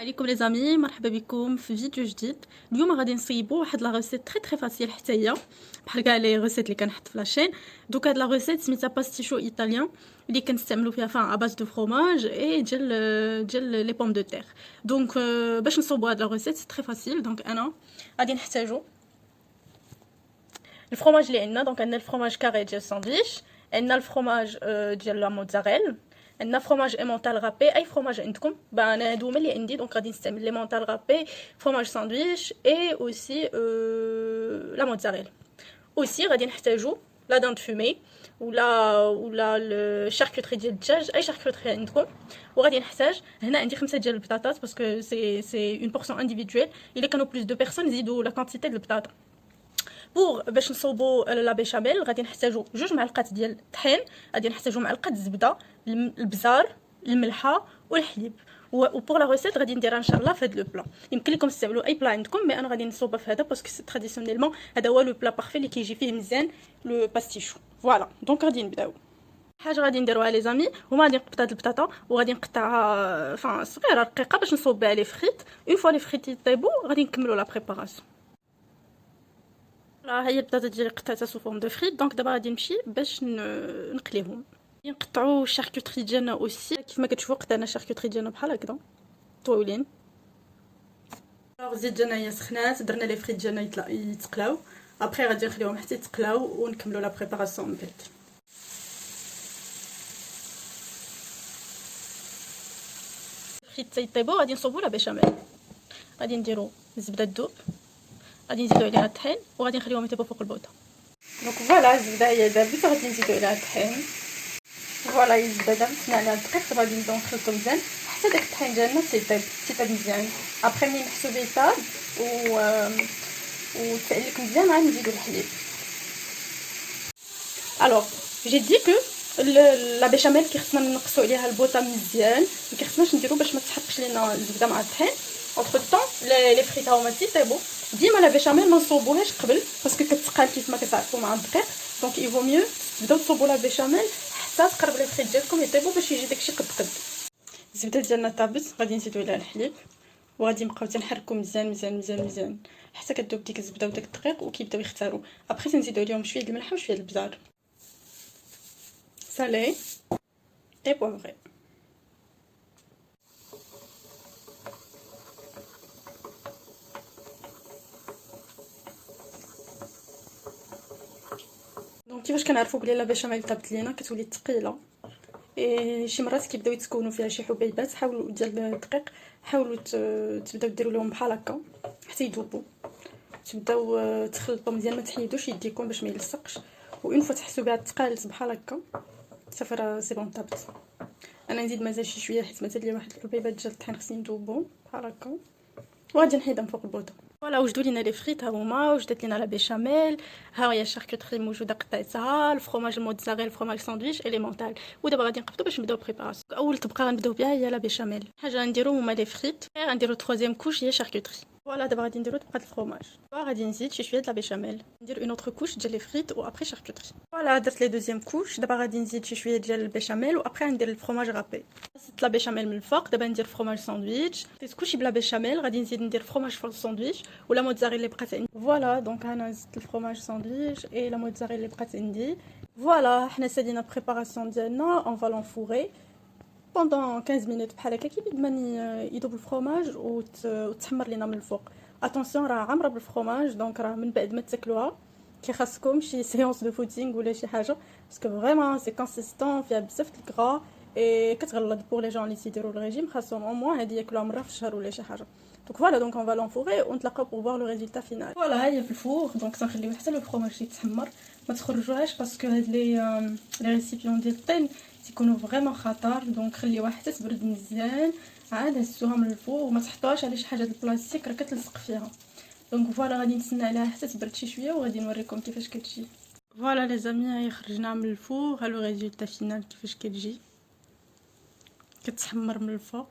عليكم لي زامي، مرحبا بكم في فيديو جديد. اليوم غادي نصيبوا واحد لا ريسيت تري فاسيل حتى هي بحال كاع لي ريسيت اللي كنحط في لاشين. دوك هاد لا ريسيت سميتها باستيشو ايطاليان اللي كنستعملوا فيها فان ا باز دو فروماج اي ديال لي بوم دو تيغ. دونك باش نصوبوا هاد لا ريسيت سي تري فاسيل. دونك انا غادي نحتاجو الفرomاج اللي عندنا. دونك عندنا الفرomاج كاري ديال الساندويتش، عندنا الفرomاج ديال لا موتزاريل، عندنا فرomاج ايمونتال رابي. اي فرomاج عندكم انا هادو هما اللي عندي. دونك غادي نستعمل ليمونتال رابي، فرomاج ساندويتش اي اوسي لا موتزاريل. اوسي غادي نحتاجو لا دان فومي ولا الشاركوتري ديال الدجاج، اي شاركوتري عندكم. وغادي نحتاج هنا عندي 5 ديال البطاطات باسكو سي اون بورسيون انديفيدويل. الا كانوا بلوس دو بيرسون نزيدوا لا كونتيتي ديال البطاطا. باش نصوبوا لا بيشاميل غادي نحتاجوا 2 معلقات ديال الطحين، غادي نحتاجوا معلقه الزبده، البزار، الملحه والحليب. وبور لا ريسيت غادي نديرها ان شاء الله في هذا لو بلا. يمكن لكم تستعملوا اي بلا عندكم، مي انا غادي نصوبها في هذا باسكو سي تراديسيونيلمون هذا هو لو بلا بارفي اللي كيجي فيه مزيان لو باستيشو. فوالا دونك غادي نبداو. حاجه غادي نديروها لي زامي هما غادي نقطع هاد البطاطا وغادي نقطعها فان صغيره رقيقه باش نصوب بها لي فريت. اون فوا لي فريت يطيبوا غادي نكملوا لا بريباراسيون. هي البطاطا ديالي قطعتها سو فورم دو فريت. دونك دابا غادي نمشي باش نقليهم. نقطعوا الشاركوتري ديالنا اوسي كيف ما كتشوفوا قطعنا الشاركوتري ديالنا بحال هكذا طويلين. الزيت ديالنا هي سخنات، درنا لي فريت ديالنا يتقلاو. ابري غادي نخليهم حتى يتقلاو ونكملوا لا بريباراسيون من بعد. الفريت تيطيبوا غادي نصوبوا لا بيشاميل. غادي نديروا الزبده تذوب، غادي نزيدو عليها الطحين وغادي نخليهم يطيبوا فوق البوطه. دونك فوالا الزبده هي دابت غادي نزيدو عليها الطحين. فوالا هي الزبده دابت حنا عليها دقيق. دابا غادي نبداو نخلطو مزيان حتى داك الطحين ديالنا تيطيب مزيان. ابري ملي نحسو بيه طاب و تسالك مزيان غادي نزيدو الحليب. الوغ جي دي كو لا بيشاميل كيخصنا نقصوا عليها البوطه مزيان، ما كيخصناش نديرو باش ما تحرقش لينا الزبده مع الطحين. اونتر طون لي فريت هما تيطيبوا. ديما لا بيشاميل ما نصوبوهاش قبل باسكو كتقال كيف ما كتعرفوا مع الدقيق. دونك يفو ميو تبداو تصوبوا لا بيشاميل حتى تقرب لي فريت ديالكم يطيبوا باش يجي داكشي قد الزبده ديالنا طابت. غادي نزيدو عليها الحليب وغادي نبقاو تنحركو مزيان مزيان مزيان مزيان حتى كتذوب ديك الزبده وداك الدقيق وكيبداو يختاروا. ابري تنزيدو عليهم شويه د الملح وشويه د البزار salé et poivré. دونك كيفاش كنعرفوا بلي لا بيشاميل طابت لينا كتولي ثقيله. شي مرات كيبداو يتكونوا فيها شي حبيبات حاولوا ديال الدقيق، حاولوا تبداو ديروا لهم بحال هكا حتى يذوبوا. تبداو تخلطوا مزيان، ما تحيدوش يديكم باش ما يلصقش. وان فوا تحسوا بها تقالت بحال هكا صافي راه سي بون طابت. انا نزيد مازال شي شويه حيت مازال لي واحد الحبيبات ديال الطحين خصني نذوبهم بحال هكا وغادي نحيدهم فوق البوطه. فوالا وجدوا لينا لي فريت ها هما، وجدت لينا لا بيشاميل، ها هي الشاركوتري موجوده قطعتها، الفرomاج الموتزاريل، الفرomاج ساندويتش اليمونتال. ودابا غادي نقبضوا باش نبداو بريباراسيون. اول طبقه غنبداو بها هي لا بيشاميل. حاجه غنديرو هما لي فريت، غنديرو ترويزيام كوش هي شاركوتري. فوالا دابا غادي نديرو طبقه الفرomاج، غادي نزيد شي شويه د لا بيشاميل، ندير اون اوتر كوش ديال لي فريت وابري شاركوتري. فوالا درت لي دوزيام كوش. دابا غادي نزيد شي شويه ديال البيشاميل وابري ندير الفرomاج رابي. زدت لا بيشاميل من الفوق. دابا ندير فرomاج ساندويتش، حطيت كلشي بلا بيشاميل. غادي نزيد ندير فرomاج ساندويتش ولا موتزاريل اللي بقات عندي. فوالا دونك انا زدت الفرomاج ساندويتش اي لا موتزاريل اللي بقات عندي. فوالا حنا سالينا بريباراسيون ديالنا. اون فالون فوري بوندون 15 مينوت بحال هكا كي بد ما يذوب الفرomاج وتحمر لينا من الفوق. اتونسيون راه عامره بالفرomاج، دونك راه من بعد ما تاكلوها كيخاصكم شي سيونس دو فوتينغ ولا شي حاجه باسكو فريمون سي كونسيستون فيها بزاف د الكرا اي كتغلط بور لي جون اللي تيديروا الريجيم. خاصهم او موان هادي ياكلوها مره في الشهر ولا شي حاجه. دونك فوالا دونك اون فالون فوري ونتلاقاو بور فوار لو ريزولتا فينال. فوالا ها هي في الفور. دونك تنخليو حتى لو فرomاج يتحمر، ما تخرجوهاش باسكو هاد لي ريسيبيون ديال الطين تيكونوا فريمون خطر. دونك خليوها حتى تبرد مزيان عاد هزوها من الفور وما تحطوهاش على شي حاجه د البلاستيك راه كتلصق فيها. دونك فوالا غادي نتسنى عليها حتى تبرد شي شويه وغادي نوريكم كيفاش كتجي. فوالا لي زامي هاي خرجناها من الفور. ها لو ريزولتا فينال كيفاش كتجي كتحمر من الفوق.